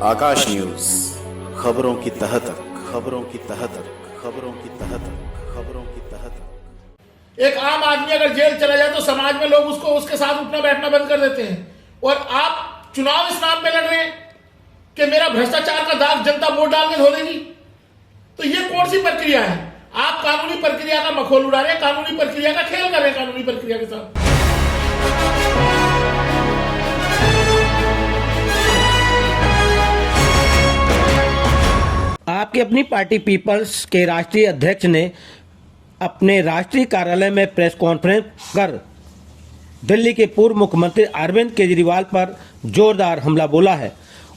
आकाश news, खबरों की तह तक, खबरों की तह तक, खबरों की तह तक, खबरों की तह तक। एक आम आदमी अगर जेल चला जाए तो समाज में लोग उसको उसके साथ उठना बैठना बंद कर देते हैं, और आप चुनाव इस नाम पे लड़ रहे हैं कि मेरा भ्रष्टाचार का दाग जनता वोट डाल के धो देगी। तो ये कौन सी प्रक्रिया है? आप कानूनी प्रक्रिया का मखौल उड़ा रहे हैं, कानूनी प्रक्रिया का खेल कर रहे हैं, कानूनी प्रक्रिया के साथ। आपकी अपनी पार्टी पीपल्स के राष्ट्रीय अध्यक्ष ने अपने राष्ट्रीय कार्यालय में प्रेस कॉन्फ्रेंस कर दिल्ली के पूर्व मुख्यमंत्री अरविंद केजरीवाल पर जोरदार हमला बोला है।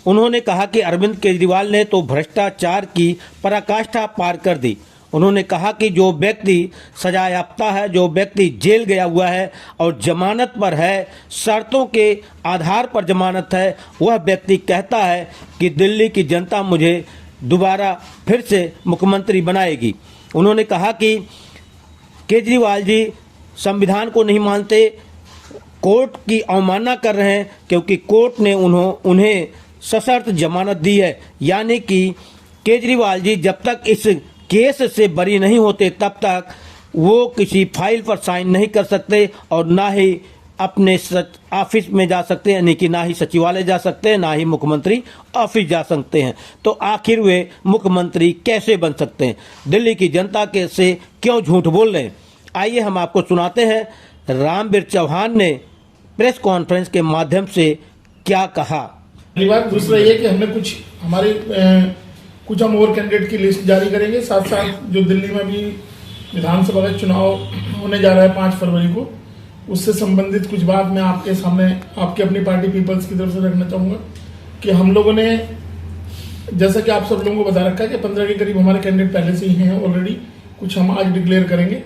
उन्होंने कहा कि अरविंद केजरीवाल ने तो भ्रष्टाचार की पराकाष्ठा पार कर दी। उन्होंने कहा कि जो व्यक्ति सजायाफ्ता है, जो व्यक्ति जेल गया हुआ है और जमानत पर है, शर्तों के आधार पर जमानत है, वह व्यक्ति कहता है कि दिल्ली की जनता मुझे दोबारा फिर से मुख्यमंत्री बनाएगी। उन्होंने कहा कि केजरीवाल जी संविधान को नहीं मानते, कोर्ट की अवमानना कर रहे हैं, क्योंकि कोर्ट ने उन्हें सशर्त जमानत दी है। यानी कि केजरीवाल जी जब तक इस केस से बरी नहीं होते तब तक वो किसी फाइल पर साइन नहीं कर सकते और ना ही अपने ऑफिस में जा सकते हैं, यानी कि ना ही सचिवालय जा सकते हैं, ना ही मुख्यमंत्री ऑफिस जा सकते हैं। तो आखिर वे मुख्यमंत्री कैसे बन सकते हैं? दिल्ली की जनता के से क्यों झूठ बोल रहे हैं? आइए हम आपको सुनाते हैं रामवीर चौहान ने प्रेस कॉन्फ्रेंस के माध्यम से क्या कहा। पहली बात। दूसरा ये कि हमने कुछ हम और कैंडिडेट की लिस्ट जारी करेंगे, साथ साथ जो दिल्ली में भी विधानसभा का चुनाव होने जा रहा है 5 फरवरी को, उससे संबंधित कुछ बात मैं आपके सामने आपकी अपनी पार्टी पीपल्स की तरफ से रखना चाहूँगा कि हम लोगों ने, जैसा कि आप सब लोगों को बता रखा है कि 15 के करीब हमारे कैंडिडेट पहले से ही हैं ऑलरेडी, कुछ हम आज डिक्लेयर करेंगे।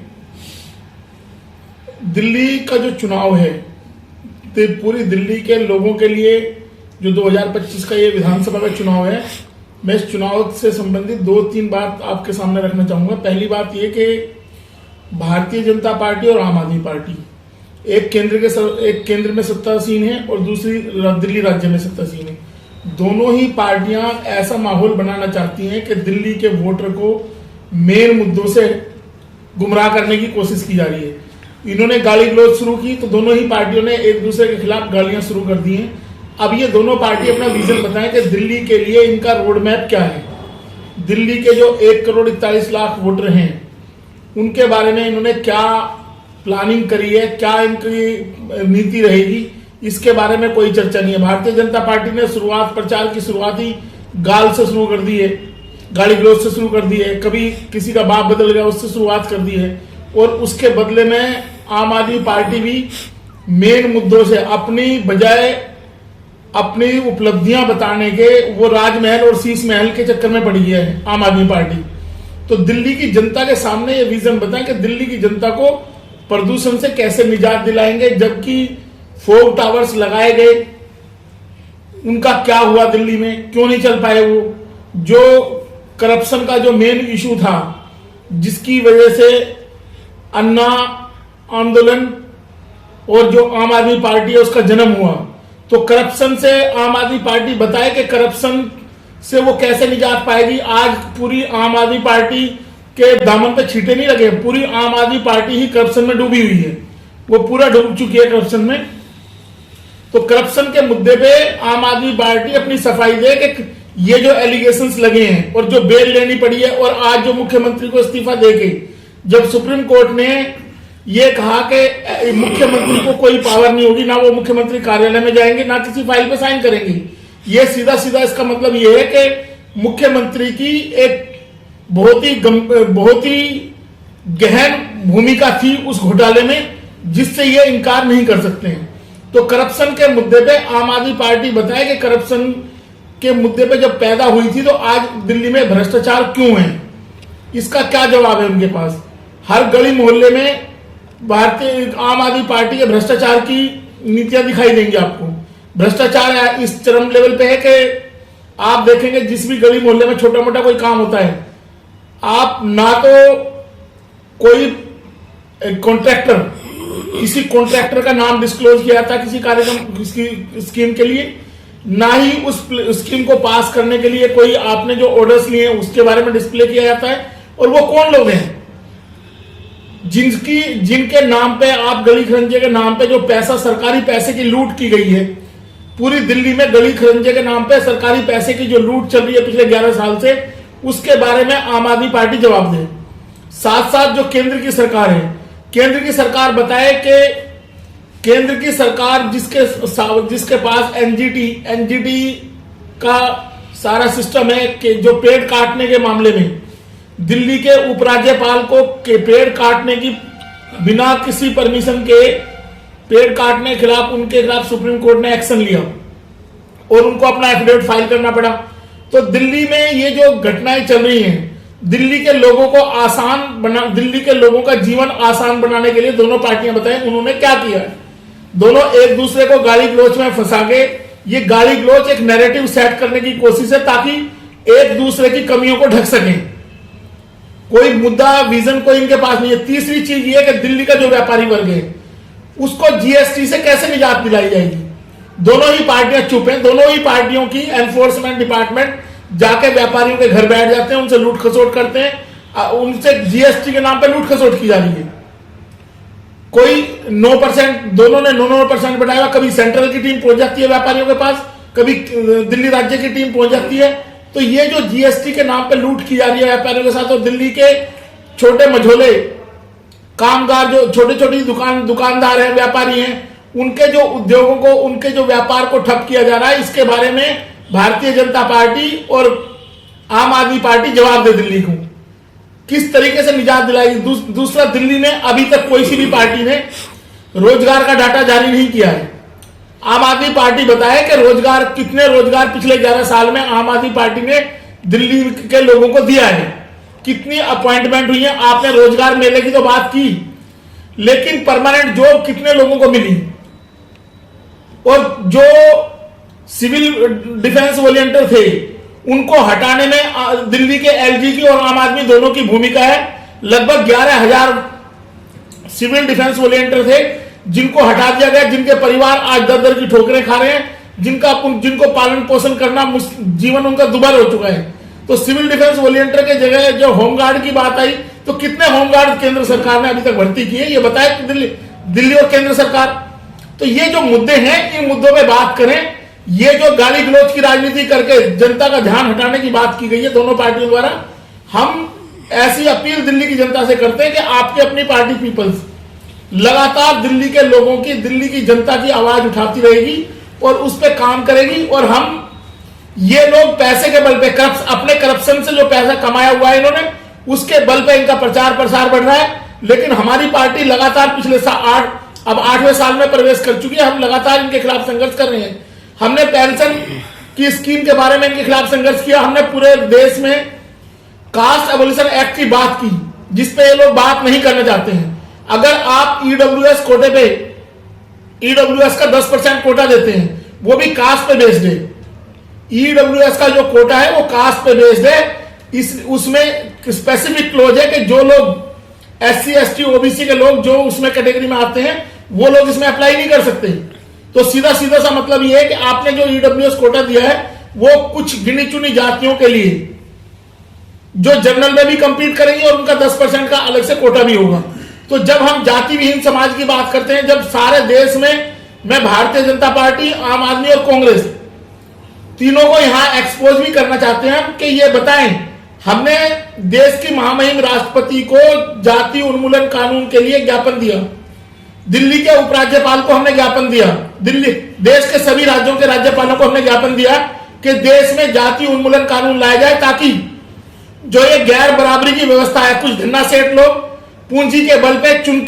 दिल्ली का जो चुनाव है, तो पूरी दिल्ली के लोगों के लिए जो 2025 का ये विधानसभा का चुनाव है, मैं इस चुनाव से संबंधित 2-3 बात आपके सामने रखना चाहूँगा। पहली बात ये कि भारतीय जनता पार्टी और आम आदमी पार्टी एक केंद्र में सत्तासीन है और दूसरी दिल्ली राज्य में सत्तासीन है। दोनों ही पार्टियां ऐसा माहौल बनाना चाहती हैं कि दिल्ली के वोटर को मेन मुद्दों से गुमराह करने की कोशिश की जा रही है। इन्होंने गाली गलौज शुरू की तो दोनों ही पार्टियों ने एक दूसरे के खिलाफ गालियां शुरू कर दी हैं। अब ये दोनों पार्टी अपना विजन बताएं कि दिल्ली के लिए इनका रोड मैप क्या है। दिल्ली के जो 1 करोड़ 41 लाख वोटर हैं उनके बारे में इन्होंने क्या प्लानिंग करी है, क्या इनकी नीति रहेगी, इसके बारे में कोई चर्चा नहीं है। भारतीय जनता पार्टी ने प्रचार की शुरुआत ही गाल से शुरू कर दी है, गाली गलौज से शुरू कर दी है, कभी किसी का बाप बदल गया उससे शुरुआत कर दी है, और उसके बदले में आम आदमी पार्टी भी मेन मुद्दों से अपनी बजाय अपनी उपलब्धियां बताने के वो राजमहल और शीश महल के चक्कर में पड़ी है आम आदमी पार्टी। तो दिल्ली की जनता के सामने ये विजन बताएं कि दिल्ली की जनता को प्रदूषण से कैसे निजात दिलाएंगे, जबकि फोग टावर्स लगाए गए, उनका क्या हुआ दिल्ली में, क्यों नहीं चल पाए वो? जो करप्शन का जो मेन इशू था, जिसकी वजह से अन्ना आंदोलन और जो आम आदमी पार्टी है उसका जन्म हुआ, तो करप्शन से आम आदमी पार्टी बताए कि करप्शन से वो कैसे निजात पाएगी। आज पूरी आम आदमी पार्टी के दामन पे छींटे नहीं लगे, पूरी आम आदमी पार्टी ही करप्शन में डूबी हुई है, वो पूरा डूब चुकी है करप्शन में। तो करप्शन के मुद्दे पे आम आदमी पार्टी अपनी सफाई दे कि ये जो एलिगेशंस लगे हैं और जो बेल लेनी पड़ी है, और आज जो मुख्यमंत्री को इस्तीफा देके जब सुप्रीम कोर्ट ने ये कहा कि मुख्यमंत्री को कोई पावर नहीं होगी, ना वो मुख्यमंत्री कार्यालय में जाएंगे, ना किसी फाइल पे साइन करेंगे, ये सीधा सीधा इसका मतलब ये है कि मुख्यमंत्री की एक बहुत ही गहन भूमिका थी उस घोटाले में, जिससे ये इनकार नहीं कर सकते हैं। तो करप्शन के मुद्दे पे आम आदमी पार्टी बताए कि करप्शन के मुद्दे पे जब पैदा हुई थी तो आज दिल्ली में भ्रष्टाचार क्यों है, इसका क्या जवाब है उनके पास। हर गली मोहल्ले में भारतीय आम आदमी पार्टी के भ्रष्टाचार की नीतियां दिखाई देंगी आपको। भ्रष्टाचार इस चरम लेवल पे है कि आप देखेंगे जिस भी गली मोहल्ले में छोटा मोटा कोई काम होता है, आप ना तो कोई कॉन्ट्रैक्टर, किसी कॉन्ट्रैक्टर का नाम डिस्क्लोज किया जाता किसी कार्यक्रम, किसी स्कीम के लिए, ना ही उस स्कीम को पास करने के लिए कोई आपने जो ऑर्डर्स लिए हैं उसके बारे में डिस्प्ले किया जाता है। और वो कौन लोग हैं जिनके नाम पे आप गली खरंजे के नाम पे जो पैसा, सरकारी पैसे की लूट की गई है पूरी दिल्ली में, गली खरंजे के नाम पे सरकारी पैसे की जो लूट चल रही है पिछले 11 साल से, उसके बारे में आम आदमी पार्टी जवाब दे। साथ साथ जो केंद्र की सरकार है, केंद्र की सरकार बताए कि केंद्र की सरकार जिसके पास एनजीटी का सारा सिस्टम है कि जो पेड़ काटने के मामले में दिल्ली के उपराज्यपाल को पेड़ काटने की बिना किसी परमिशन के पेड़ काटने के खिलाफ उनके खिलाफ सुप्रीम कोर्ट ने एक्शन लिया और उनको अपना एफिडेविट फाइल करना पड़ा। तो दिल्ली में ये जो घटनाएं चल रही हैं, दिल्ली के लोगों को दिल्ली के लोगों का जीवन आसान बनाने के लिए दोनों पार्टियां बताएं उन्होंने क्या किया है। दोनों एक दूसरे को गाली गलौच में फंसा के, ये गाली गलौच एक नैरेटिव सेट करने की कोशिश है ताकि एक दूसरे की कमियों को ढक सकें। कोई मुद्दा, विजन कोई इनके पास नहीं है। तीसरी चीज ये कि दिल्ली का जो व्यापारी वर्ग है उसको जीएसटी से कैसे निजात दिलाई जाएगी। दोनों ही पार्टियां चुप हैं। दोनों ही पार्टियों की एनफोर्समेंट डिपार्टमेंट जाके व्यापारियों के घर बैठ जाते हैं, उनसे लूट खसोट करते हैं, उनसे जीएसटी के नाम पे लूट खसोट की जा रही है। कोई 9%, दोनों ने 9% बढ़ाया। कभी सेंट्रल की टीम पहुंच जाती है व्यापारियों के पास, कभी दिल्ली राज्य की टीम पहुंच जाती है। तो ये जो जीएसटी के नाम पे लूट की जा रही है व्यापारियों के साथ, और दिल्ली के छोटे मझोले कामगार जो छोटे छोटी दुकानदार हैं, व्यापारी हैं, उनके जो उद्योगों को, उनके जो व्यापार को ठप किया जा रहा है, इसके बारे में भारतीय जनता पार्टी और आम आदमी पार्टी जवाब दे दिल्ली को किस तरीके से निजात दिलाएगी। दूसरा, दिल्ली ने अभी तक कोई सी भी पार्टी ने रोजगार का डाटा जारी नहीं किया है। आम आदमी पार्टी बताए कि कितने रोजगार पिछले 11 साल में आम आदमी पार्टी ने दिल्ली के लोगों को दिया है, कितनी अपॉइंटमेंट हुई है। आपने रोजगार मेले की तो बात की, लेकिन परमानेंट जॉब कितने लोगों को मिली, और जो सिविल डिफेंस वॉलंटियर थे उनको हटाने में दिल्ली के एलजी की और आम आदमी दोनों की भूमिका है। लगभग 11,000 सिविल डिफेंस वॉलंटियर थे जिनको हटा दिया गया, जिनके परिवार आज दर दर की ठोकरें खा रहे हैं, जिनको पालन पोषण करना जीवन उनका दुबारा हो चुका है। तो सिविल डिफेंस वॉलंटियर के जगह जो होमगार्ड की बात आई, तो कितने होमगार्ड केंद्र सरकार ने अभी तक भर्ती किए, ये बताए दिल्ली और केंद्र सरकार। तो ये जो मुद्दे हैं, इन मुद्दों पे बात करें। ये जो गाली गलौच की राजनीति करके जनता का ध्यान हटाने की बात की गई है दोनों पार्टियों द्वारा, हम ऐसी अपील दिल्ली की जनता से करते हैं कि आपकी अपनी पार्टी पीपल्स लगातार दिल्ली के लोगों की, दिल्ली की जनता की आवाज उठाती रहेगी और उस पर काम करेगी। और हम, ये लोग पैसे के बल पे, अपने करप्शन से जो पैसा कमाया हुआ है इन्होंने, उसके बल पे इनका प्रचार प्रसार बढ़ रहा है। लेकिन हमारी पार्टी लगातार पिछले 8वें साल में प्रवेश कर चुकी है। हम लगातार इनके खिलाफ संघर्ष कर रहे हैं। हमने पेंशन की स्कीम के बारे में इनके खिलाफ संघर्ष किया। हमने पूरे देश में कास्ट एबोलिशन एक्ट की बात की, जिसपे ये लोग बात नहीं करना चाहते हैं। अगर आप ईडब्ल्यूएस कोटे पे, ईडब्ल्यूएस का 10% कोटा देते हैं, वो भी कास्ट पे बेस्ड है। ईडब्ल्यूएस का जो कोटा है वो कास्ट पे बेस्ड है। उसमें स्पेसिफिक क्लोज है कि जो लोग SC ST OBC के लोग जो उसमें कैटेगरी में आते हैं, वो लोग इसमें अप्लाई नहीं कर सकते। तो सीधा सा मतलब ये है कि आपने जो ईडब्ल्यूएस कोटा दिया है वो कुछ गिनी चुनी जातियों के लिए, जो जनरल में भी कंपीट करेंगे, और उनका 10% का अलग से कोटा भी होगा। तो जब हम जाति विहीन समाज की बात करते हैं, जब सारे देश में मैं भारतीय जनता पार्टी, आम आदमी और कांग्रेस तीनों को यहां एक्सपोज भी करना चाहते हैं कि ये बताएं, हमने देश की महामहिम राष्ट्रपति को जाति उन्मूलन कानून के लिए ज्ञापन दिया, दिल्ली के उपराज्यपाल को हमने ज्ञापन दिया, देश के सभी राज्यों के राज्यपालों को हमने ज्ञापन दिया कि देश में जाति उन्मूलन कानून लाया जाए, ताकि जो ये गैर बराबरी की व्यवस्था है, कुछ धन्ना सेठ लोग पूंजी के बल पे चुन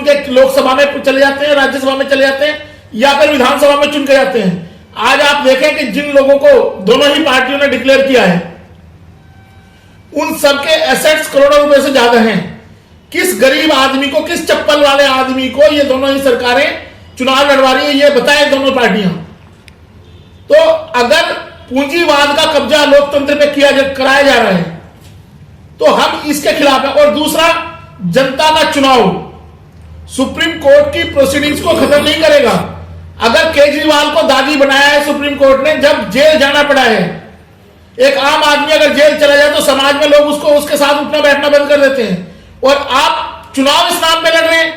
के लोकसभा में चले जाते हैं, राज्यसभा में चले जाते हैं, या फिर विधानसभा में चुन के जाते हैं। आज आप देखें कि जिन लोगों को दोनों ही पार्टियों ने डिक्लेयर किया है, उन सबके एसेट्स करोड़ों रुपए से ज्यादा हैं। किस गरीब आदमी को, किस चप्पल वाले आदमी को ये दोनों ही सरकारें चुनाव लड़वा रही है, ये बताएं दोनों पार्टियां। तो अगर पूंजीवाद का कब्जा लोकतंत्र पे कराया जा रहा है, तो हम इसके खिलाफ हैं। और दूसरा, जनता का चुनाव सुप्रीम कोर्ट की प्रोसीडिंग्स को खत्म नहीं करेगा। अगर केजरीवाल को दागी बनाया है सुप्रीम कोर्ट ने, जब जेल जाना पड़ा है, एक आम आदमी अगर जेल चला जाए तो समाज में लोग उसको उसके साथ उठना बैठना बंद कर देते हैं, और आप चुनाव इस नाम पे लड़ रहे हैं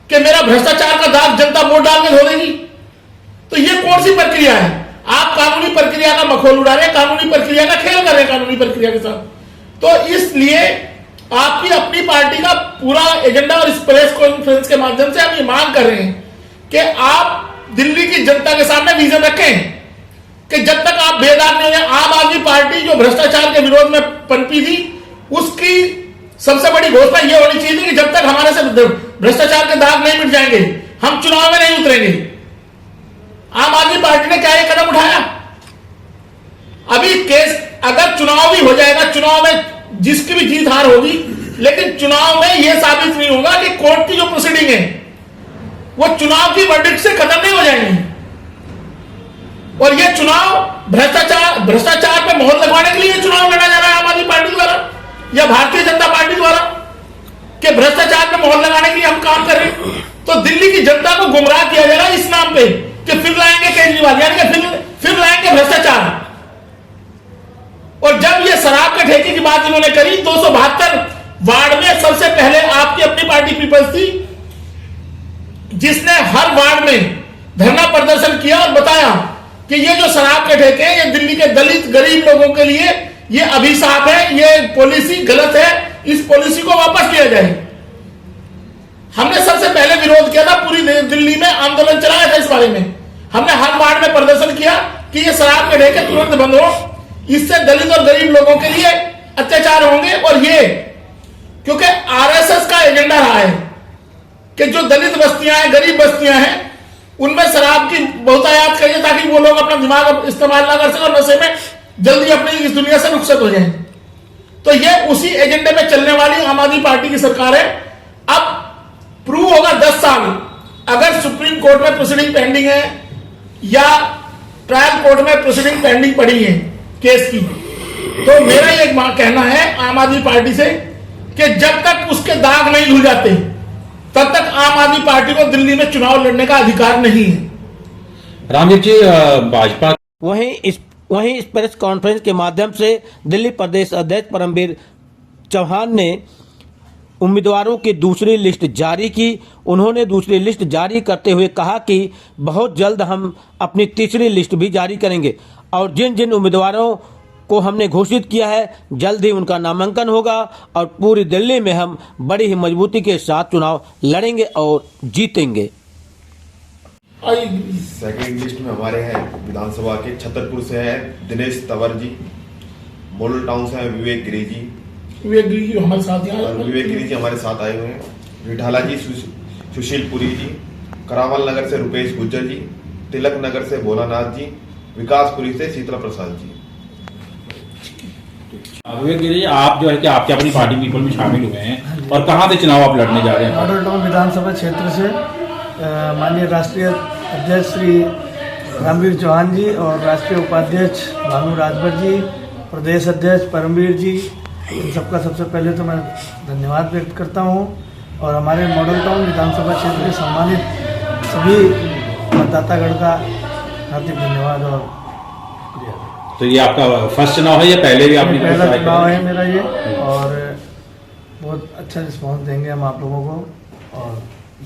कि मेरा भ्रष्टाचार का दाग जनता वोट डाल के धो देगी। तो ये कौन सी प्रक्रिया है? आप कानूनी प्रक्रिया का मखौल उड़ा रहे हैं, कानूनी प्रक्रिया का खेल कर रहे हैं कानूनी प्रक्रिया के साथ। तो इसलिए आपकी अपनी पार्टी का पूरा एजेंडा और इस प्रेस कॉन्फ्रेंस के माध्यम से हम ये मांग कर रहे हैं कि आप दिल्ली की जनता के सामने विजन रखें कि जब तक आप बेदाग नहीं हो। आम आदमी पार्टी जो भ्रष्टाचार के विरोध में पनपी थी, उसकी सबसे बड़ी घोषणा यह होनी चाहिए थी कि जब तक हमारे से भ्रष्टाचार के दाग नहीं मिट जाएंगे, हम चुनाव में नहीं उतरेंगे। आम आदमी पार्टी ने क्या ये कदम उठाया? अभी केस अगर चुनाव भी हो जाएगा, चुनाव में जिसकी भी जीत हार होगी, लेकिन चुनाव में यह साबित नहीं होगा कि कोर्ट की जो प्रोसीडिंग है वो चुनाव की वर्डिक्ट से खत्म नहीं हो जाएंगी। और यह चुनाव भ्रष्टाचार पे मोहर लगवाने के लिए चुनाव लड़ा जा रहा है आम आदमी पार्टी द्वारा या भारतीय जनता पार्टी द्वारा, कि भ्रष्टाचार पे मोहर लगाने के लिए हम काम कर रहे हैं। तो दिल्ली की जनता को गुमराह किया जा रहा है इस नाम पे कि फिर लाएंगे केजरीवाल, यानी कि फिर लाएंगे भ्रष्टाचार। और जब ये शराब के ठेके की बात इन्होंने करी, 272 वार्ड में सबसे पहले आपकी अपनी पार्टी पीपल्स थी जिसने हर वार्ड में धरना प्रदर्शन किया और बताया कि ये जो शराब के ठेके हैं, ये दिल्ली के दलित गरीब लोगों के लिए ये अभिशाप है, ये पॉलिसी गलत है, इस पॉलिसी को वापस लिया जाए। हमने सबसे पहले विरोध किया था, पूरी दिल्ली में आंदोलन चलाया था इस बारे में। हमने हर वार्ड में प्रदर्शन किया कि ये शराब के ठेके तुरंत बंद हो, इससे दलित और गरीब लोगों के लिए अत्याचार होंगे। और ये क्योंकि आरएसएस का एजेंडा रहा है कि जो दलित बस्तियां हैं, गरीब बस्तियां हैं, उनमें शराब की बहुतायात करिए ताकि वो लोग अपना दिमाग इस्तेमाल ना कर सके और नशे में जल्दी अपनी इस दुनिया से रुखसत हो जाएं। तो ये उसी एजेंडे में चलने वाली आम आदमी पार्टी की सरकार है। अब प्रूव होगा 10 साल, अगर सुप्रीम कोर्ट में प्रोसीडिंग पेंडिंग है या ट्रायल कोर्ट में प्रोसीडिंग पेंडिंग पड़ी है केस की, तो मेरा ये कहना है आम आदमी पार्टी से कि जब तक उसके दाग नहीं धुल जाते तब तक आम आदमी पार्टी को दिल्ली में चुनाव लड़ने का अधिकार नहीं है। रामजीत जी, भाजपा वहीं इस प्रेस कॉन्फ्रेंस के माध्यम से दिल्ली प्रदेश अध्यक्ष परमवीर चौहान ने उम्मीदवारों की दूसरी लिस्ट जारी की। उन्होंने दूसरी लिस्ट जारी करते हुए कहा कि बहुत जल्द हम अपनी तीसरी लिस्ट भी जारी करेंगे और जिन जिन उम्मीदवारों को हमने घोषित किया है जल्द ही उनका नामांकन होगा और पूरी दिल्ली में हम बड़ी ही मजबूती के साथ चुनाव लड़ेंगे और जीतेंगे। सेकेंड लिस्ट में हमारे हैं विधानसभा के छतरपुर से हैं दिनेश तंवर जी, मॉडल टाउन से हैं विवेक गिरी जी, हमारे साथ और विवेक गिरी जी हमारे साथ आए हुए हैं। रिठाला जी सुशील पुरी जी, करावल नगर से रुपेश गुज्जर जी, तिलक नगर से भोलानाथ जी, विकासपुरी से शीतला प्रसाद जी। विवेक गिरी जी, आप जो है कि आपके अपनी पार्टी पीपल में शामिल हुए हैं और कहां से चुनाव आप लड़ने जा रहे हैं? मॉडल टाउन विधानसभा क्षेत्र से माननीय राष्ट्रीय अध्यक्ष श्री रामवीर चौहान जी और राष्ट्रीय उपाध्यक्ष भानु राजभर जी, प्रदेश अध्यक्ष परमवीर जी, इन सबका सबसे पहले तो मैं धन्यवाद व्यक्त करता हूं। और हमारे मॉडल टाउन विधानसभा क्षेत्र के सम्मानित सभी मतदातागण का हार्दिक धन्यवाद और शुक्रिया। तो ये आपका फर्स्ट चुनाव है या पहले भी आपने? पहला चुनाव है मेरा ये, और बहुत अच्छा रिस्पॉन्स देंगे हम आप लोगों को और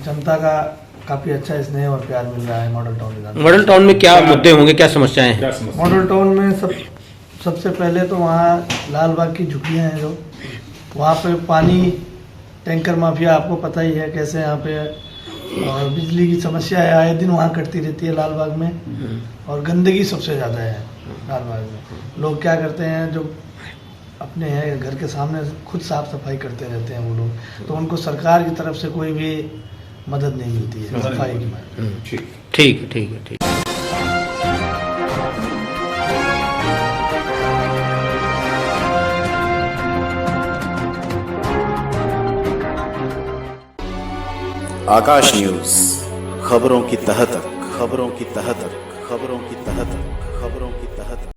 जनता का काफी अच्छा स्नेह और प्यार मिल रहा है मॉडल टाउन विधानसभा। मॉडल टाउन में क्या मुद्दे होंगे, क्या समस्याएं हैं? मॉडल टाउन में सबसे पहले तो वहाँ लाल बाग की झुग्गियाँ हैं, जो वहाँ पे पानी टैंकर माफिया आपको पता ही है कैसे यहाँ पे, और बिजली की समस्या है आए दिन वहाँ कटती रहती है लाल बाग में, और गंदगी सबसे ज़्यादा है लाल बाग में। लोग क्या करते हैं, जो अपने हैं घर के सामने खुद साफ सफाई करते रहते हैं वो लोग, तो उनको सरकार की तरफ से कोई भी मदद नहीं मिलती है सफाई की। ठीक है। आकाश न्यूज, खबरों की तह तक।